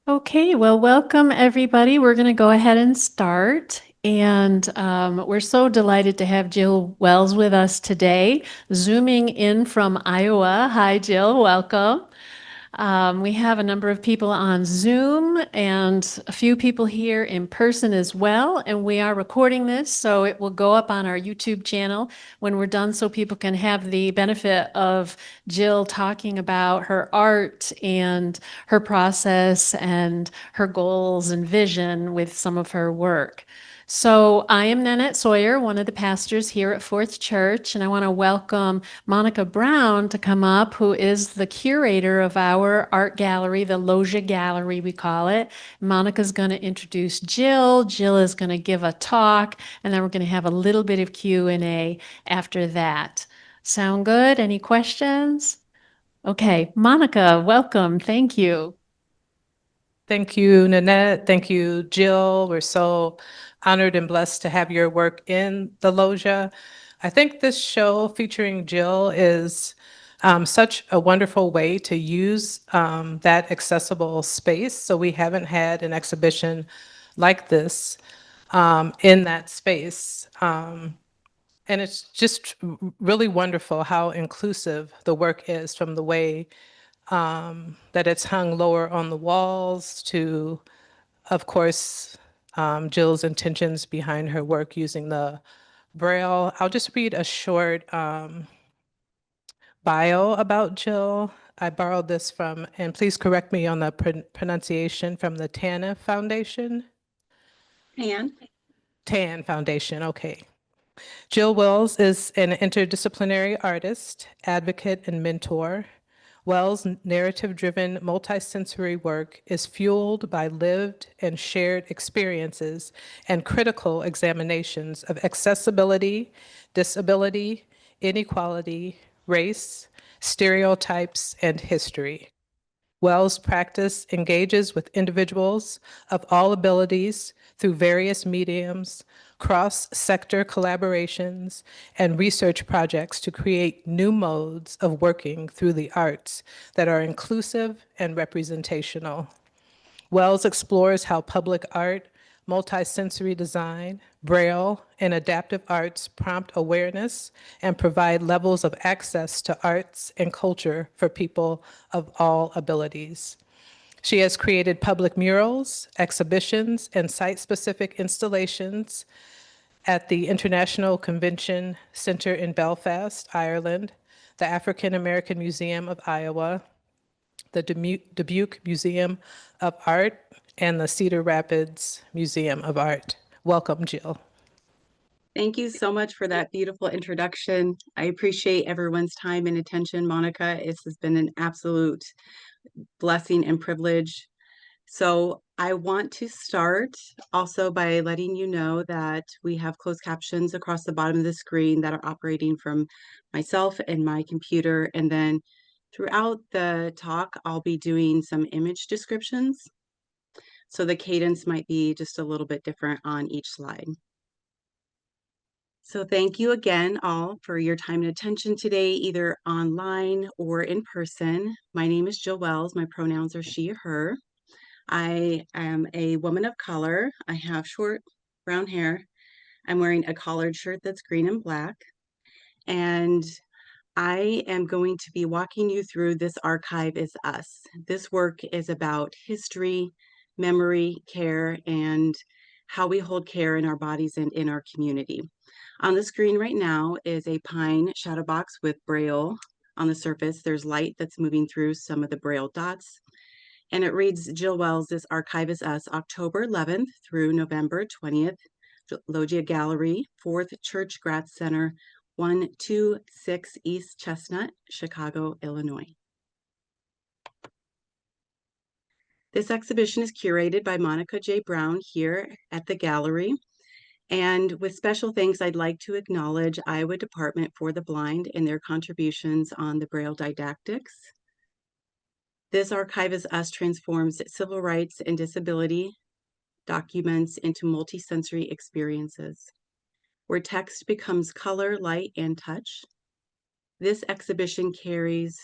Okay, well, welcome everybody. We're going to go ahead and start. And we're so delighted to have Jill Wells with us today, zooming in from Iowa. Hi, Jill, welcome. We have a number of people on Zoom and a few people here in person as well. And we are recording this, so it will go up on our YouTube channel when we're done so people can have the benefit of Jill talking about her art and her process and her goals and vision with some of her work. So I am Nanette Sawyer, one of the pastors here at Fourth Church, and I want to welcome Monica Brown to come up, who is the curator of our art gallery, the Logia Gallery, we call it. Monica's going to introduce Jill. Jill is going to give a talk, and then we're going to have a little bit of Q&A after that. Sound good? Any questions? Okay, Monica, welcome. Thank you. Thank you, Nanette. Thank you, Jill. We're so honored and blessed to have your work in the Logia. I think this show featuring Jill is such a wonderful way to use that accessible space. So we haven't had an exhibition like this in that space. And it's just really wonderful how inclusive the work is, from the way that it's hung lower on the walls to, of course, Jill's intentions behind her work using the Braille. I'll just read a short bio about Jill. I borrowed this from, and please correct me on the pronunciation, from the TANF Foundation. And TAN Foundation, okay. Jill Wells is an interdisciplinary artist, advocate, and mentor. Wells' narrative-driven multisensory work is fueled by lived and shared experiences and critical examinations of accessibility, disability, inequality, race, stereotypes, and history. Wells' practice engages with individuals of all abilities through various mediums, cross-sector collaborations, and research projects to create new modes of working through the arts that are inclusive and representational. Wells explores how public art, multisensory design, Braille, and adaptive arts prompt awareness and provide levels of access to arts and culture for people of all abilities. She has created public murals, exhibitions, and site-specific installations at the International Convention Center in Belfast, Ireland, the African American Museum of Iowa, the Dubuque Museum of Art, and the Cedar Rapids Museum of Art. Welcome, Jill. thank you so much for that beautiful introduction. I appreciate everyone's time and attention, Monica. This has been an absolute blessing and privilege. So I want to start also by letting you know that we have closed captions across the bottom of the screen that are operating from myself and my computer. And then throughout the talk, I'll be doing some image descriptions. So the cadence might be just a little bit different on each slide. So thank you again all for your time and attention today, either online or in person. My name is Jill Wells. My pronouns are she, her. I am a woman of color. I have short brown hair. I'm wearing a collared shirt that's green and black. And I am going to be walking you through This Archive Is Us. This work is about history, memory, care, and how we hold care in our bodies and in our community. On the screen right now is a pine shadow box with Braille on the surface. There's light that's moving through some of the Braille dots. And it reads Jill Wells, This Archive Is Us, October 11th through November 20th, Logia Gallery, 4th Church Gratz Center, 126 East Chestnut, Chicago, Illinois. This exhibition is curated by Monica J. Brown here at the gallery. And with special thanks, I'd like to acknowledge Iowa Department for the Blind and their contributions on the Braille didactics. This Archive Is Us transforms civil rights and disability documents into multisensory experiences, where text becomes color, light, and touch. This exhibition carries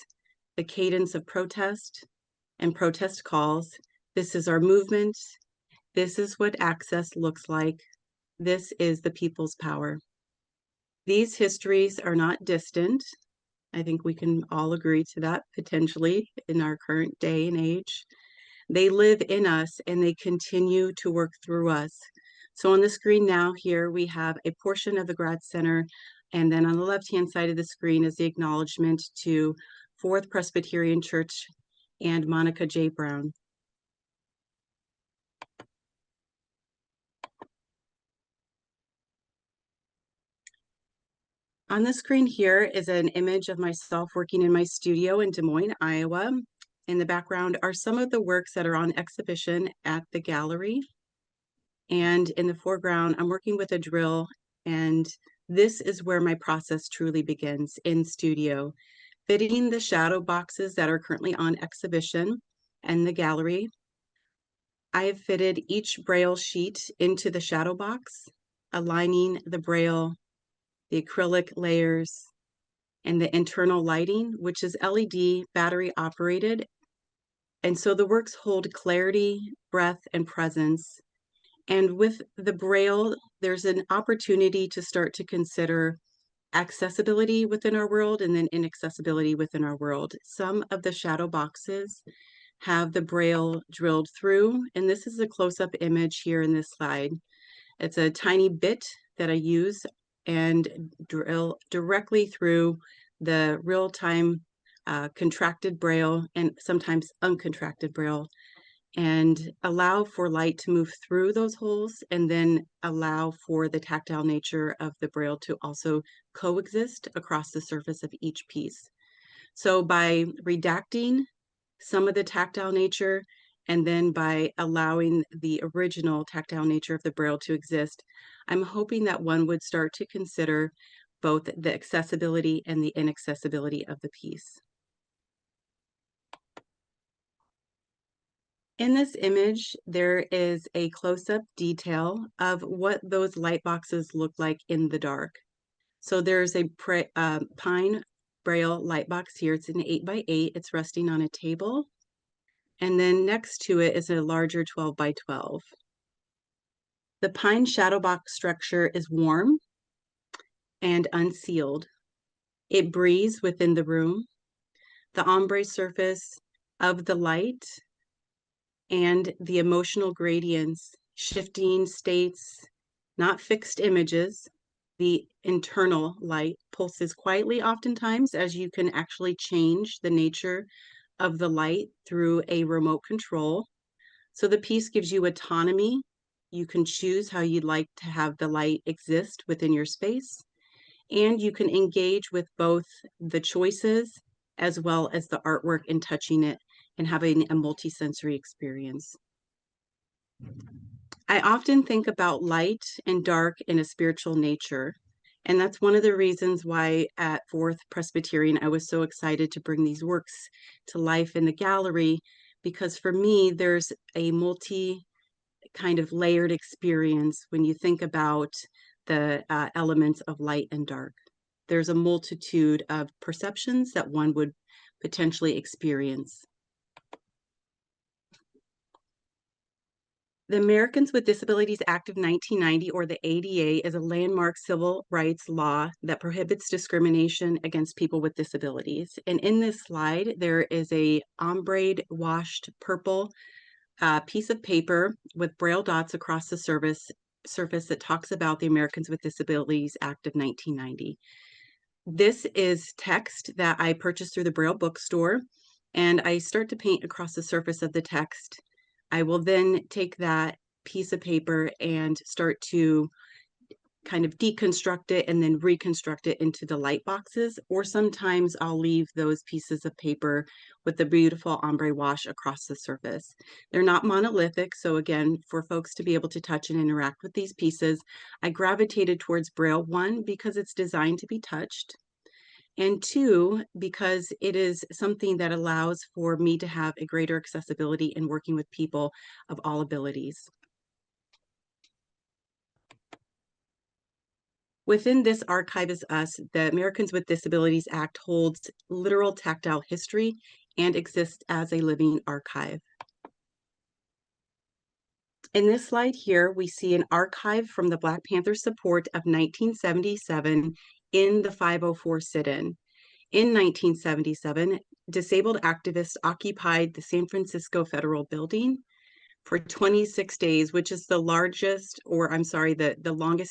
the cadence of protest and protest calls This is our movement. This is what access looks like. This is the people's power. These histories are not distant. I think we can all agree to that potentially in our current day and age. They live in us and they continue to work through us. So on the screen now here, we have a portion of the Grad Center, and then on the left-hand side of the screen is the acknowledgement to Fourth Presbyterian Church and Monica J. Brown. On the screen here is an image of myself working in my studio in Des Moines, Iowa. In the background are some of the works that are on exhibition at the gallery. And in the foreground, I'm working with a drill, and this is where my process truly begins in studio, fitting the shadow boxes that are currently on exhibition in the gallery. I have fitted each braille sheet into the shadow box, aligning the braille, the acrylic layers, and the internal lighting, which is LED battery operated. And so the works hold clarity, breadth, and presence. And with the braille, there's an opportunity to start to consider accessibility within our world and then inaccessibility within our world. Some of the shadow boxes have the braille drilled through, and this is a close-up image here in this slide. It's a tiny bit that I use and drill directly through the real-time contracted braille and sometimes uncontracted braille, and allow for light to move through those holes, and then allow for the tactile nature of the braille to also coexist across the surface of each piece. So by redacting some of the tactile nature, and then by allowing the original tactile nature of the braille to exist, I'm hoping that one would start to consider both the accessibility and the inaccessibility of the piece. In this image, there is a close-up detail of what those light boxes look like in the dark. So there's a pine braille light box here. It's an 8x8. It's resting on a table. And then next to it is a larger 12x12. The pine shadow box structure is warm and unsealed. It breathes within the room. The ombre surface of the light and the emotional gradients, shifting states, not fixed images. The internal light pulses quietly oftentimes, as you can actually change the nature of the light through a remote control. So the piece gives you autonomy. You can choose how you'd like to have the light exist within your space, and you can engage with both the choices as well as the artwork and touching it and having a multisensory experience. I often think about light and dark in a spiritual nature, and that's one of the reasons why at Fourth Presbyterian I was so excited to bring these works to life in the gallery, because for me there's a multi kind of layered experience when you think about the elements of light and dark. There's a multitude of perceptions that one would potentially experience. The Americans with Disabilities Act of 1990, or the ADA, is a landmark civil rights law that prohibits discrimination against people with disabilities. And in this slide, there is a ombre washed purple piece of paper with braille dots across the surface that talks about the Americans with Disabilities Act of 1990. This is text that I purchased through the Braille bookstore, and I start to paint across the surface of the text. I will then take that piece of paper and start to kind of deconstruct it and then reconstruct it into the light boxes, or sometimes I'll leave those pieces of paper with the beautiful ombre wash across the surface. They're not monolithic, so again, for folks to be able to touch and interact with these pieces, I gravitated towards Braille, one, because it's designed to be touched, and two, because it is something that allows for me to have a greater accessibility in working with people of all abilities. Within this Archive is Us, the Americans with Disabilities Act holds literal tactile history and exists as a living archive. In this slide here, we see an archive from the Black Panther support of 1977 in the 504 sit-in. In 1977, disabled activists occupied the San Francisco Federal Building for 26 days, which is the longest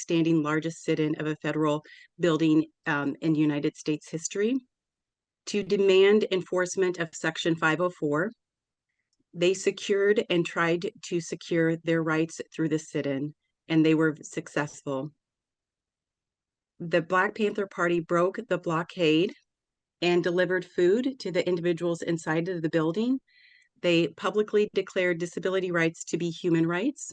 standing largest sit-in of a federal building in United States history, to demand enforcement of Section 504. They secured and tried to secure their rights through the sit-in, and they were successful. The Black Panther Party broke the blockade and delivered food to the individuals inside of the building. They publicly declared disability rights to be human rights.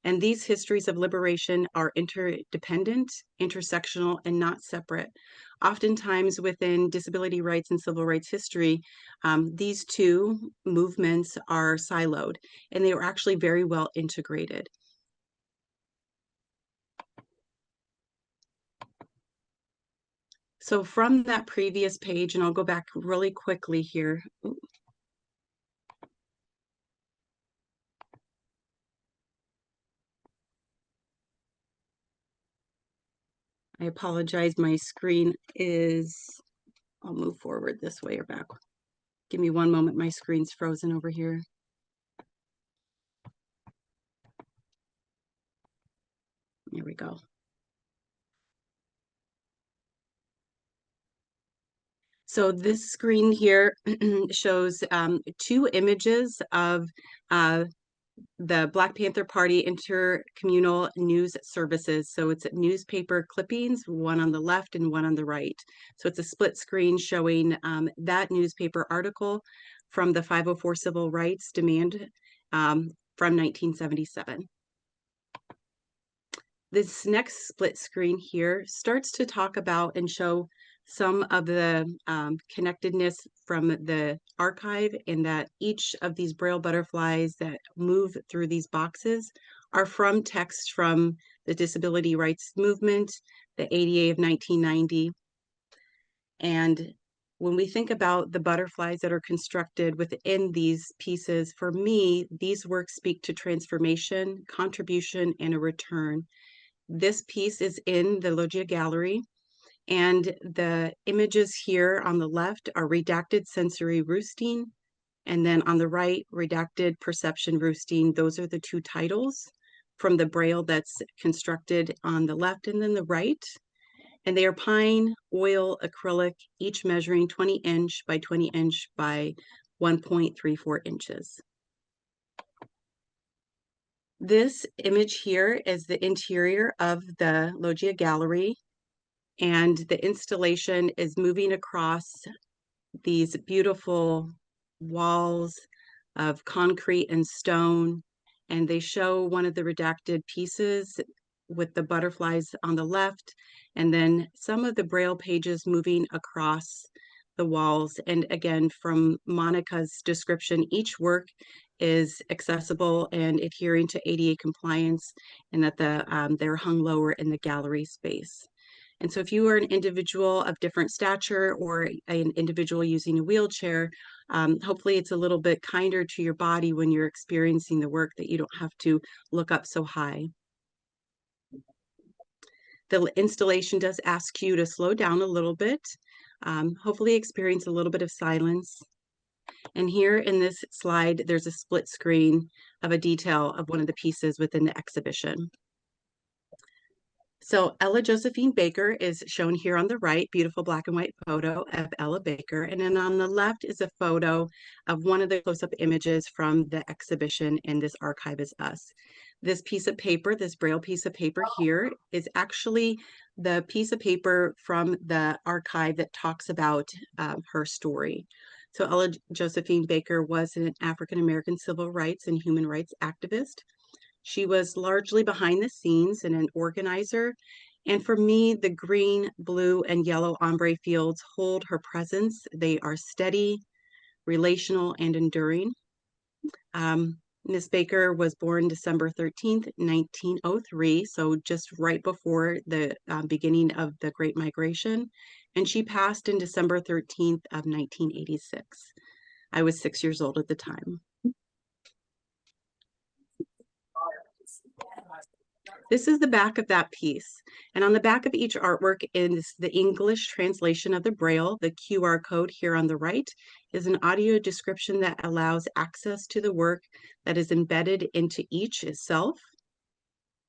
And these histories of liberation are interdependent, intersectional, and not separate. Oftentimes within disability rights and civil rights history, these two movements are siloed, and they were actually very well integrated. So from that previous page, and I'll go back really quickly here. I apologize, my screen is, I'll move forward this way or back. Give me one moment, my screen's frozen over here. Here we go. So this screen here shows two images of the Black Panther Party intercommunal news services. So it's newspaper clippings, one on the left and one on the right. So it's a split screen showing that newspaper article from the 504 Civil Rights Demand from 1977. This next split screen here starts to talk about and show some of the connectedness from the archive, in that each of these Braille butterflies that move through these boxes are from text from the disability rights movement, the ADA of 1990. And when we think about the butterflies that are constructed within these pieces, for me, these works speak to transformation, contribution, and a return. This piece is in the Loggia Gallery, and the images here on the left are redacted sensory roosting, and then on the right, redacted perception roosting. Those are the two titles from the Braille that's constructed on the left and then the right. And they are pine, oil, acrylic, each measuring 20 inch by 20 inch by 1.34 inches. This image here is the interior of the Loggia Gallery, and the installation is moving across these beautiful walls of concrete and stone, and they show one of the redacted pieces with the butterflies on the left, and then some of the Braille pages moving across the walls. And again, from Monica's description, each work is accessible and adhering to ADA compliance, and that they're hung lower in the gallery space. And so if you are an individual of different stature or an individual using a wheelchair, hopefully it's a little bit kinder to your body when you're experiencing the work, that you don't have to look up so high. The installation does ask you to slow down a little bit, hopefully experience a little bit of silence. And here in this slide, there's a split screen of a detail of one of the pieces within the exhibition. So Ella Josephine Baker is shown here on the right, beautiful black and white photo of Ella Baker. And then on the left is a photo of one of the close-up images from the exhibition in This Archive Is Us. This piece of paper, this Braille piece of paper here, is actually the piece of paper from the archive that talks about her story. So Ella Josephine Baker was an African-American civil rights and human rights activist. She was largely behind the scenes and an organizer. And for me, the green, blue, and yellow ombre fields hold her presence. They are steady, relational, and enduring. Ms. Baker was born December 13th, 1903, so just right before the beginning of the Great Migration. And she passed in December 13th of 1986. I was 6 years old at the time. This is the back of that piece. And on the back of each artwork is the English translation of the Braille. The QR code here on the right is an audio description that allows access to the work that is embedded into each itself.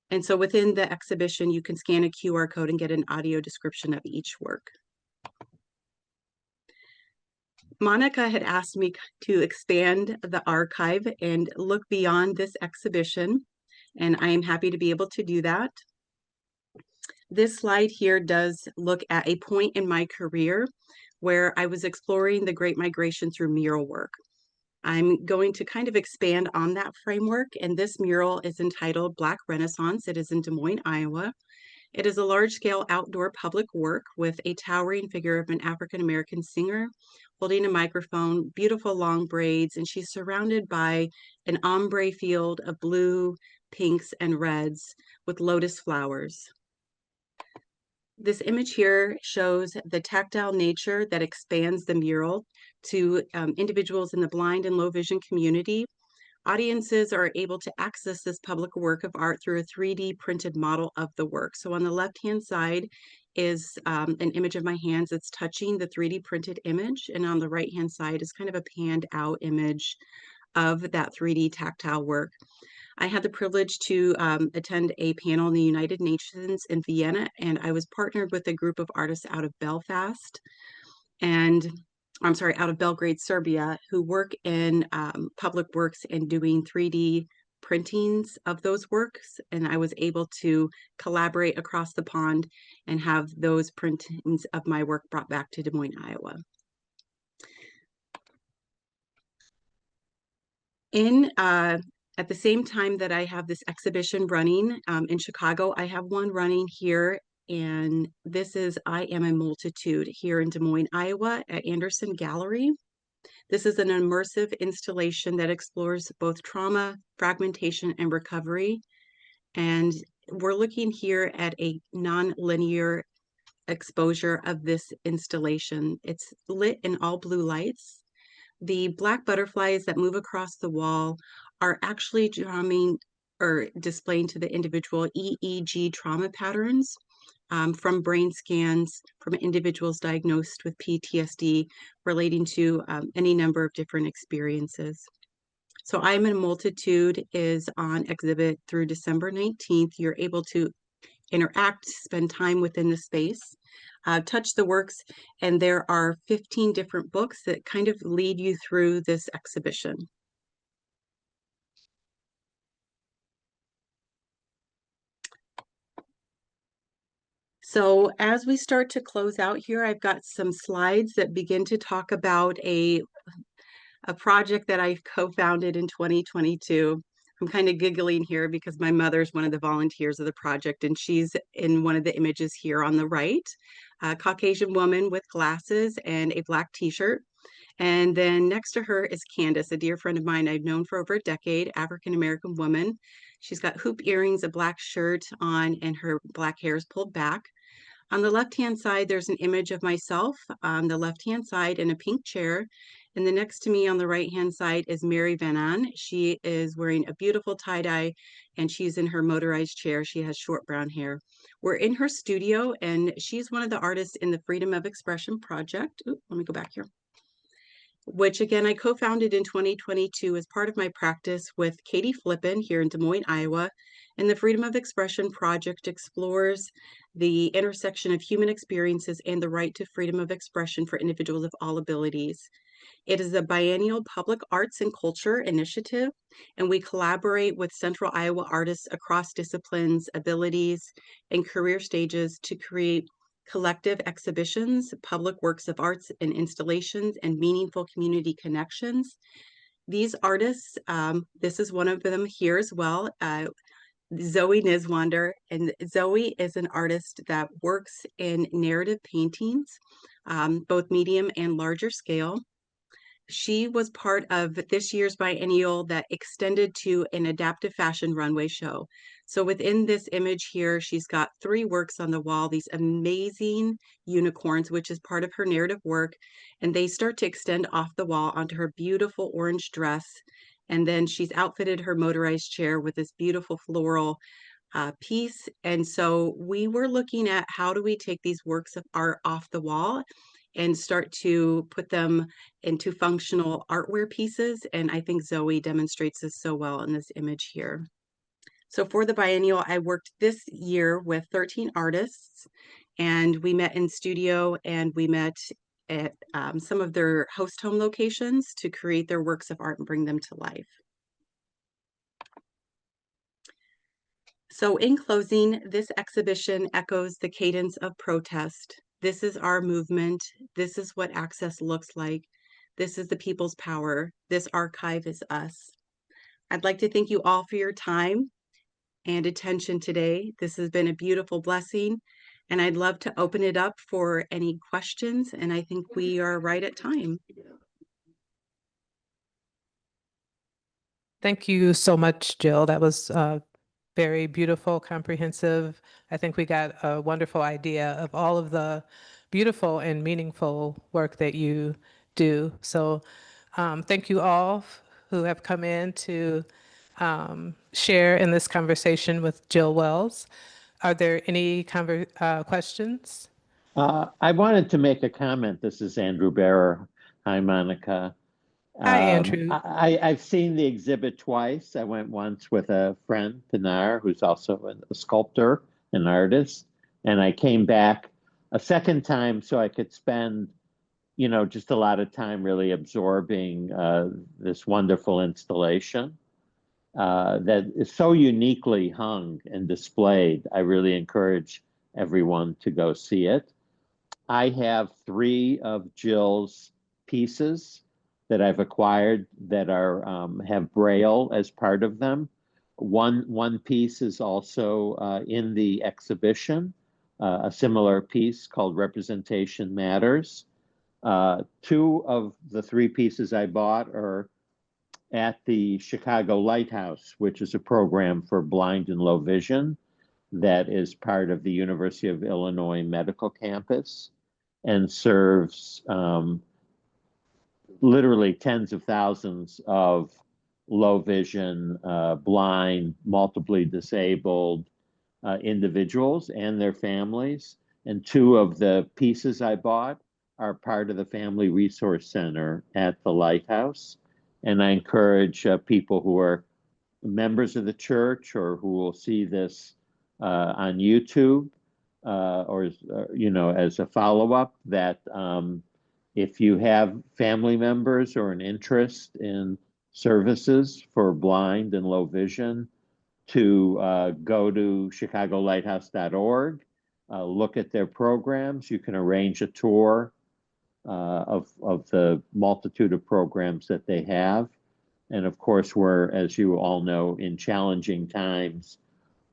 And so within the exhibition, you can scan a QR code and get an audio description of each work. Monica had asked me to expand the archive and look beyond this exhibition, and I am happy to be able to do that. This slide here does look at a point in my career where I was exploring the Great Migration through mural work. I'm going to kind of expand on that framework, and this mural is entitled Black Renaissance. It is in Des Moines, Iowa. It is a large-scale outdoor public work with a towering figure of an African-American singer holding a microphone, beautiful long braids, and she's surrounded by an ombre field of blue, pinks, and reds with lotus flowers. This image here shows the tactile nature that expands the mural to individuals in the blind and low vision community. Audiences are able to access this public work of art through a 3D printed model of the work. So on the left-hand side is an image of my hands that's touching the 3D printed image, and on the right-hand side is kind of a panned out image of that 3D tactile work. I had the privilege to attend a panel in the United Nations in Vienna, and I was partnered with a group of artists out of Belfast and out of Belgrade, Serbia, who work in public works and doing 3D printings of those works. And I was able to collaborate across the pond and have those printings of my work brought back to Des Moines, Iowa. At the same time that I have this exhibition running in Chicago, I have one running here, and this is I Am a Multitude here in Des Moines, Iowa at Anderson Gallery. This is an immersive installation that explores both trauma, fragmentation, and recovery. And we're looking here at a non-linear exposure of this installation. It's lit in all blue lights. The black butterflies that move across the wall are actually drumming or displaying to the individual EEG trauma patterns from brain scans from individuals diagnosed with PTSD relating to any number of different experiences. So I'm in a Multitude is on exhibit through December 19th. You're able to interact, spend time within the space, touch the works, and there are 15 different books that kind of lead you through this exhibition. So as we start to close out here, I've got some slides that begin to talk about a project that I co-founded in 2022. I'm kind of giggling here because my mother's one of the volunteers of the project, and she's in one of the images here on the right, a Caucasian woman with glasses and a black t-shirt. And then next to her is Candace, a dear friend of mine I've known for over a decade, African-American woman. She's got hoop earrings, a black shirt on, and her black hair is pulled back. On the left-hand side, there's an image of myself on the left-hand side in a pink chair. And the next to me on the right-hand side is Mary Van An. She is wearing a beautiful tie-dye and she's in her motorized chair. She has short brown hair. We're in her studio and she's one of the artists in the Freedom of Expression Project. Ooh, let me go back here. Which again, I co-founded in 2022 as part of my practice with Katie Flippen here in Des Moines, Iowa. And the Freedom of Expression Project explores the intersection of human experiences and the right to freedom of expression for individuals of all abilities. It is a biennial public arts and culture initiative, and we collaborate with Central Iowa artists across disciplines, abilities, and career stages to create collective exhibitions, public works of arts and installations, and meaningful community connections. These artists, this is one of them here as well, Zoe Niswander, and Zoe is an artist that works in narrative paintings, both medium and larger scale. She was part of this year's biennial that extended to an adaptive fashion runway show. So within this image here, she's got 3 works on the wall, these amazing unicorns, which is part of her narrative work. And they start to extend off the wall onto her beautiful orange dress. And then she's outfitted her motorized chair with this beautiful floral piece. And so we were looking at how do we take these works of art off the wall and start to put them into functional artware pieces. And I think Zoe demonstrates this so well in this image here. So for the biennial, I worked this year with 13 artists, and we met in studio and we met at some of their host home locations to create their works of art and bring them to life. So in closing, this exhibition echoes the cadence of protest. This is our movement. This is what access looks like. This is the people's power. This archive is us. I'd like to thank you all for your time and attention today. This has been a beautiful blessing, and I'd love to open it up for any questions, and I think we are right at time. Thank you so much, Jill. That was very beautiful, comprehensive. I think we got a wonderful idea of all of the beautiful and meaningful work that you do. So thank you all who have come in to share in this conversation with Jill Wells. Are there any questions? I wanted to make a comment. This is Andrew Bearer. Hi, Monica. Hi, Andrew. I've seen the exhibit twice. I went once with a friend, Pinar, who's also a sculptor, an artist, and I came back a second time so I could spend, just a lot of time really absorbing this wonderful installation that is so uniquely hung and displayed. I really encourage everyone to go see it. I have 3 of Jill's pieces that I've acquired that are have Braille as part of them. One piece is also in the exhibition, a similar piece called Representation Matters. 2 of the 3 pieces I bought are at the Chicago Lighthouse, which is a program for blind and low vision that is part of the University of Illinois Medical Campus and serves literally tens of thousands of low vision, blind, multiply disabled individuals and their families. And 2 of the pieces I bought are part of the Family Resource Center at the Lighthouse. And I encourage people who are members of the church or who will see this on YouTube or as a follow-up that if you have family members or an interest in services for blind and low vision, to go to chicagolighthouse.org, look at their programs. You can arrange a tour of the multitude of programs that they have. And of course, we're, as you all know, in challenging times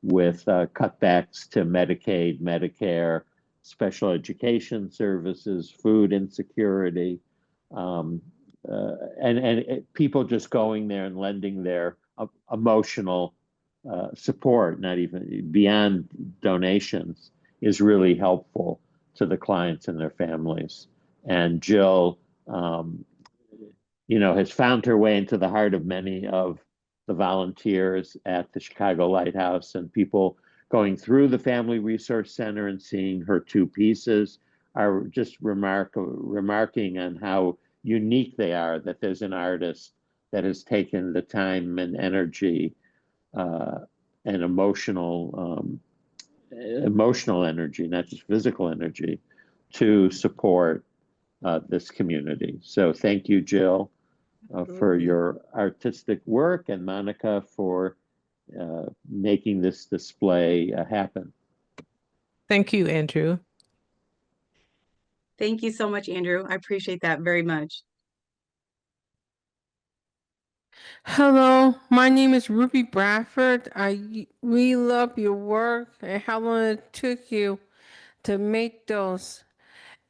with cutbacks to Medicaid, Medicare, special education services, food insecurity, and people just going there and lending their emotional support, not even beyond donations, is really helpful to the clients and their families. And Jill, has found her way into the heart of many of the volunteers at the Chicago Lighthouse, and people going through the Family Resource Center and seeing her 2 pieces are just remarking on how unique they are, that there's an artist that has taken the time and energy and emotional energy, not just physical energy, to support this community. So thank you, Jill, for your artistic work, and Monica for making this display happen. Thank you, Andrew. Thank you so much, Andrew. I appreciate that very much. Hello, my name is Ruby Bradford. I really love your work and how long it took you to make those.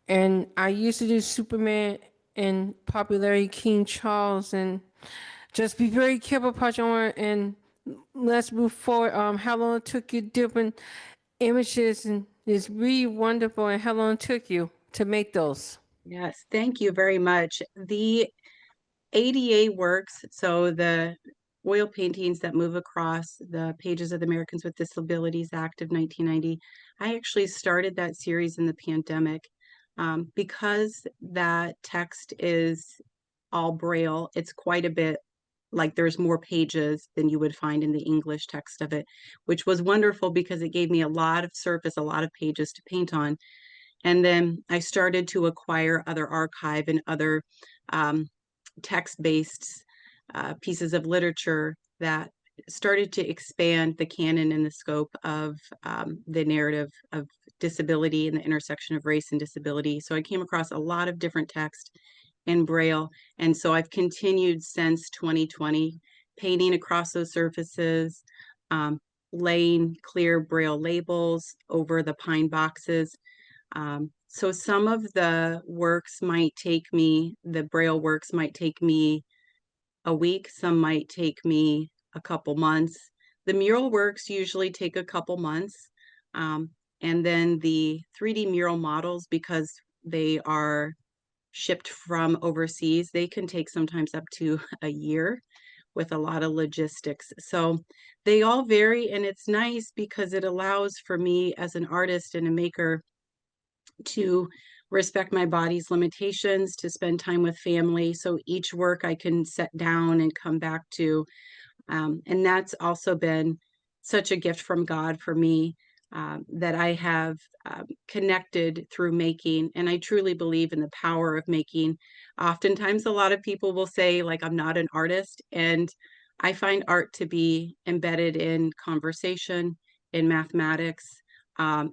And I used to do Superman and Popularity King Charles, and just be very careful, Pajon, and let's move forward. How long it took you different images, and it's really wonderful, and how long it took you to make those. Yes, thank you very much. The ADA works, so the oil paintings that move across the pages of the Americans with Disabilities Act of 1990. I actually started that series in the pandemic. Because that text is all Braille, it's quite a bit, like there's more pages than you would find in the English text of it, which was wonderful because it gave me a lot of surface, a lot of pages to paint on. And then I started to acquire other archive and other text-based pieces of literature that started to expand the canon and the scope of the narrative of disability and the intersection of race and disability. So I came across a lot of different text in Braille. And so I've continued since 2020, painting across those surfaces, laying clear Braille labels over the pine boxes. So some of the works might take me, the Braille works might take me a week, some might take me a couple months. The mural works usually take a couple months. And then the 3D mural models, because they are shipped from overseas, they can take sometimes up to a year with a lot of logistics. So they all vary, and it's nice because it allows for me as an artist and a maker to respect my body's limitations, to spend time with family. So each work I can set down and come back to. And that's also been such a gift from God for me, that I have connected through making. And I truly believe in the power of making. Oftentimes, a lot of people will say, like, I'm not an artist. And I find art to be embedded in conversation, in mathematics,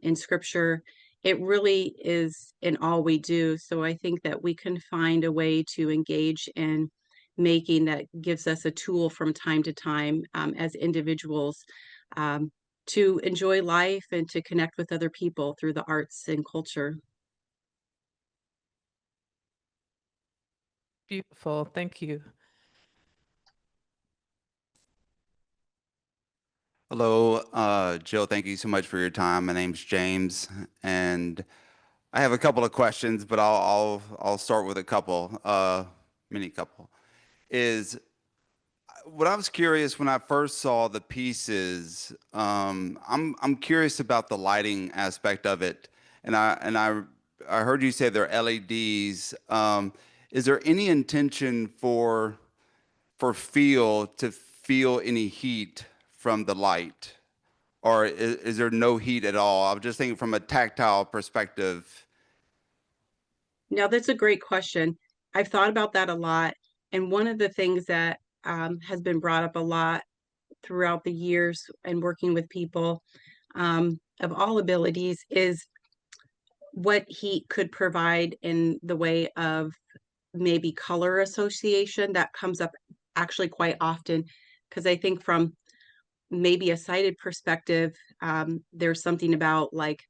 in scripture. It really is in all we do. So I think that we can find a way to engage in making that gives us a tool from time to time, as individuals, to enjoy life and to connect with other people through the arts and culture. Beautiful. Thank you. Hello, Jill, thank you so much for your time. My name's James, and I have a couple of questions, but I'll start with a couple, mini couple. Is what I was curious when I first saw the pieces, I'm curious about the lighting aspect of it, and I heard you say they're LEDs. Is there any intention for feel to feel any heat from the light, or is there no heat at all? I'm just thinking from a tactile perspective. Now, that's a great question. I've thought about that a lot. And one of the things that has been brought up a lot throughout the years and working with people of all abilities is what heat could provide in the way of maybe color association. That comes up actually quite often, because I think from maybe a sighted perspective, there's something about like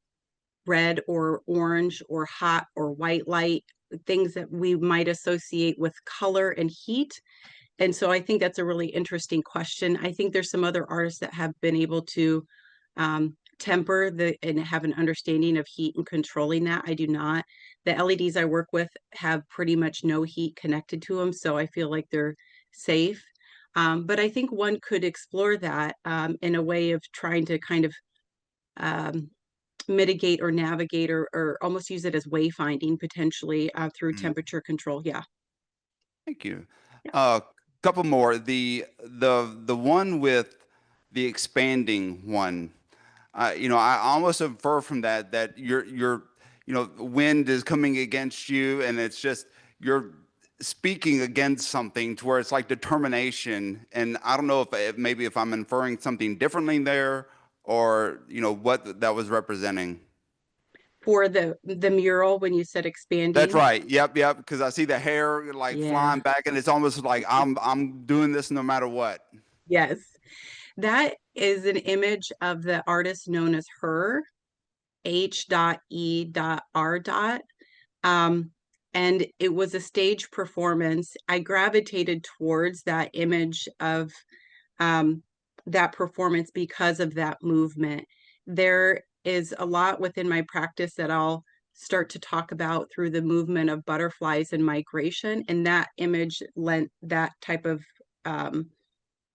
red or orange or hot or white light, things that we might associate with color and heat. And so I think that's a really interesting question. I think there's some other artists that have been able to temper and have an understanding of heat and controlling that. I do not. The LEDs I work with have pretty much no heat connected to them, so I feel like they're safe. But I think one could explore that in a way of trying to kind of mitigate or navigate or almost use it as wayfinding potentially through temperature control. Yeah. Thank you. Couple more. The one with the expanding one. I almost infer from that you're wind is coming against you, and it's just you're speaking against something to where it's like determination. And I don't know if maybe if I'm inferring something differently there, or what that was representing. For the mural, when you said expanding. That's right. Yep. Because I see the hair like Yeah. flying back, and it's almost like I'm doing this no matter what. Yes. That is an image of the artist known as Her, H.E.R. And it was a stage performance. I gravitated towards that image of that performance because of that movement. There is a lot within my practice that I'll start to talk about through the movement of butterflies and migration, and that image lent that type of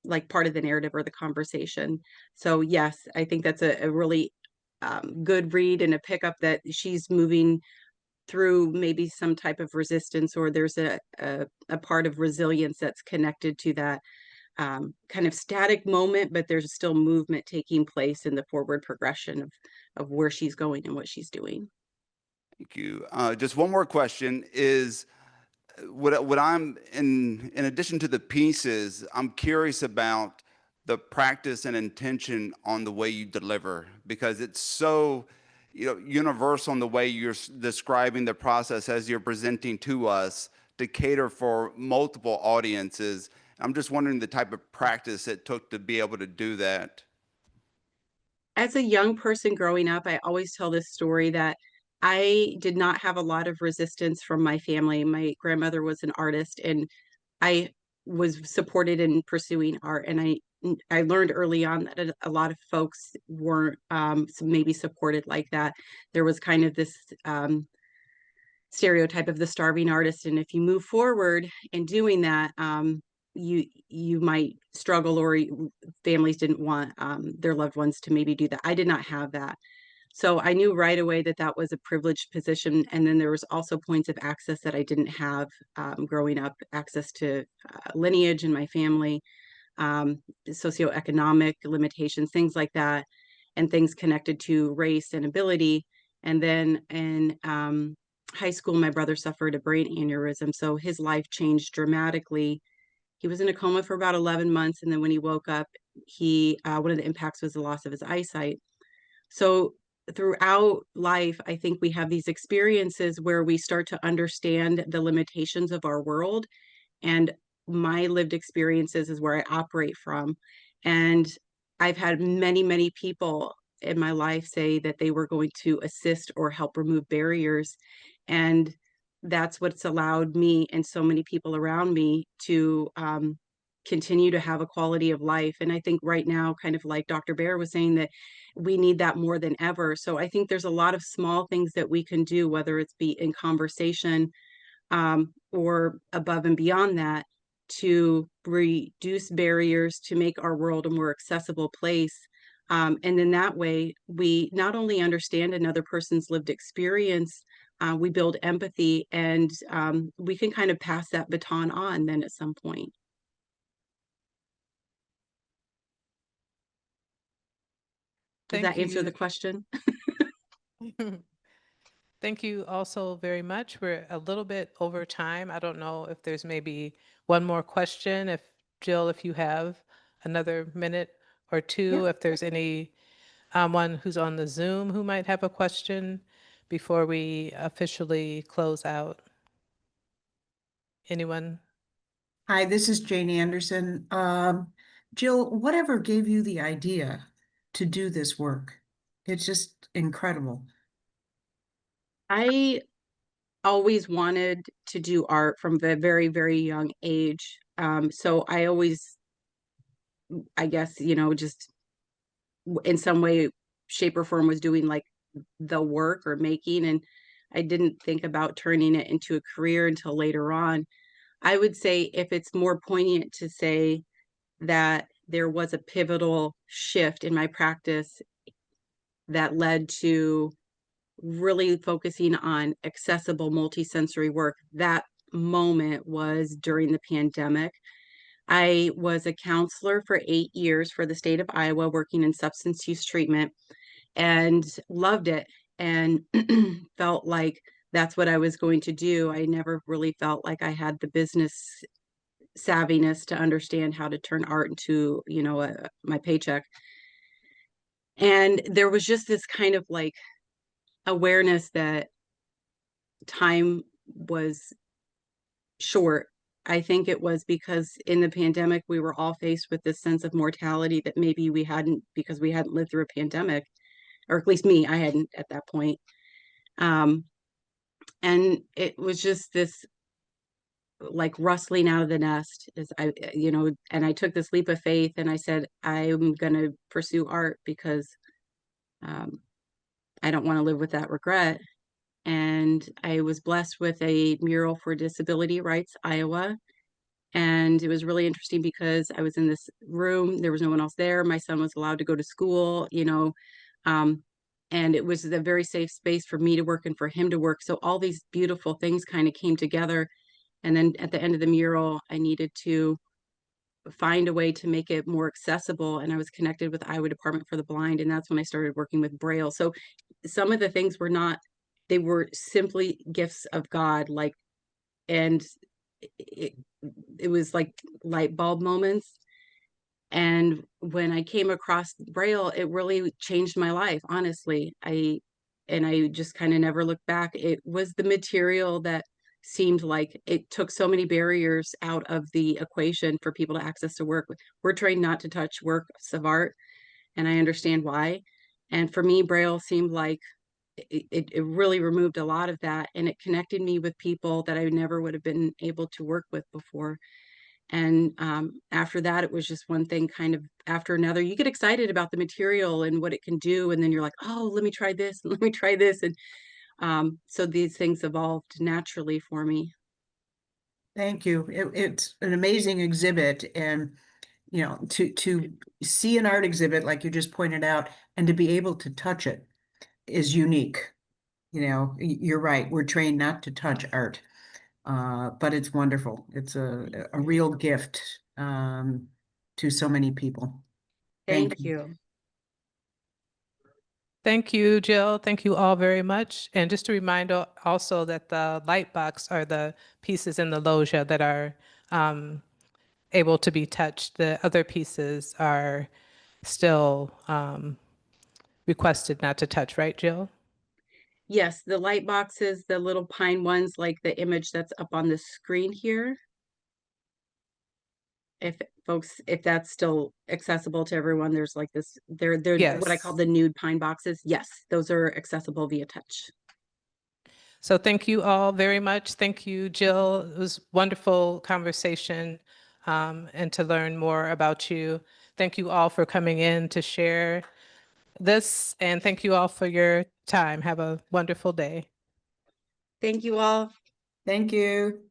like part of the narrative or the conversation. So yes, I think that's a really good read and a pickup that she's moving through maybe some type of resistance, or there's a part of resilience that's connected to that kind of static moment, but there's still movement taking place in the forward progression of where she's going and what she's doing. Thank you. Just one more question is, what I'm in addition to the pieces, I'm curious about the practice and intention on the way you deliver, because it's so, universal in the way you're describing the process as you're presenting to us to cater for multiple audiences. I'm just wondering the type of practice it took to be able to do that. As a young person growing up, I always tell this story that I did not have a lot of resistance from my family. My grandmother was an artist, and I was supported in pursuing art. And I learned early on that a lot of folks weren't maybe supported like that. There was kind of this stereotype of the starving artist, and if you move forward in doing that, you might struggle, or families didn't want their loved ones to maybe do that. I did not have that. So I knew right away that that was a privileged position. And then there was also points of access that I didn't have growing up, access to lineage in my family, socioeconomic limitations, things like that, and things connected to race and ability. And then in high school, my brother suffered a brain aneurysm. So his life changed dramatically. He was in a coma for about 11 months. And then when he woke up, one of the impacts was the loss of his eyesight. So throughout life, I think we have these experiences where we start to understand the limitations of our world. And my lived experiences is where I operate from. And I've had many, many people in my life say that they were going to assist or help remove barriers. And that's what's allowed me and so many people around me to continue to have a quality of life. And I think right now, kind of like Dr. Bear was saying, that we need that more than ever. So I think there's a lot of small things that we can do, whether it's be in conversation or above and beyond that, to reduce barriers, to make our world a more accessible place. And in that way, we not only understand another person's lived experience, we build empathy, and we can kind of pass that baton on then at some point. Does that answer the question? Thank you also very much. We're a little bit over time. I don't know if there's maybe one more question. If Jill, if you have another minute or two, if there's any one who's on the Zoom who might have a question before we officially close out. Anyone? Hi, this is Jane Anderson. Jill, whatever gave you the idea to do this work? It's just incredible. I always wanted to do art from a very, very young age. So I always, I guess, just in some way, shape, or form was doing like the work or making. And I didn't think about turning it into a career until later on. I would say, if it's more poignant to say that there was a pivotal shift in my practice that led to really focusing on accessible multisensory work, that moment was during the pandemic. I was a counselor for 8 years for the state of Iowa, working in substance use treatment, and loved it, and felt like that's what I was going to do. I never really felt like I had the business savviness to understand how to turn art into, my paycheck. And there was just this kind of like awareness that time was short. I think it was because in the pandemic, we were all faced with this sense of mortality that maybe we hadn't, because we hadn't lived through a pandemic, or at least me, I hadn't at that point. And it was just this like rustling out of the nest, is and I took this leap of faith, and I said, I'm going to pursue art because I don't want to live with that regret. And I was blessed with a mural for Disability Rights Iowa. And it was really interesting because I was in this room, there was no one else there. My son was allowed to go to school, and it was a very safe space for me to work and for him to work. So all these beautiful things kind of came together. And then at the end of the mural, I needed to find a way to make it more accessible. And I was connected with Iowa Department for the Blind. And that's when I started working with Braille. So some of the things were not, they were simply gifts of God, and it, it was like light bulb moments. And when I came across Braille, it really changed my life, honestly. I just kind of never looked back. It was the material that seemed like it took so many barriers out of the equation for people to access to work. We're trained not to touch works of art, and I understand why. And for me, Braille seemed like it really removed a lot of that, and it connected me with people that I never would have been able to work with before. And after that, it was just one thing kind of after another. You get excited about the material and what it can do, and then you're like, oh, let me try this, and let me try this. And so these things evolved naturally for me. Thank you. It's an amazing exhibit, and to see an art exhibit like you just pointed out, and to be able to touch it is unique. You're right. We're trained not to touch art, but it's wonderful. It's a real gift to so many people. Thank you. Thank you, Jill. Thank you all very much. And just a reminder also that the light box are the pieces in the loggia that are able to be touched. The other pieces are still requested not to touch, right, Jill? Yes, the light boxes, the little pine ones, like the image that's up on the screen here. If that's still accessible to everyone, there's like this, they're what I call Yes. the nude pine boxes. Yes, those are accessible via touch. So thank you all very much. Thank you, Jill. It was wonderful conversation and to learn more about you. Thank you all for coming in to share this, and thank you all for your time. Have a wonderful day. Thank you all. Thank you.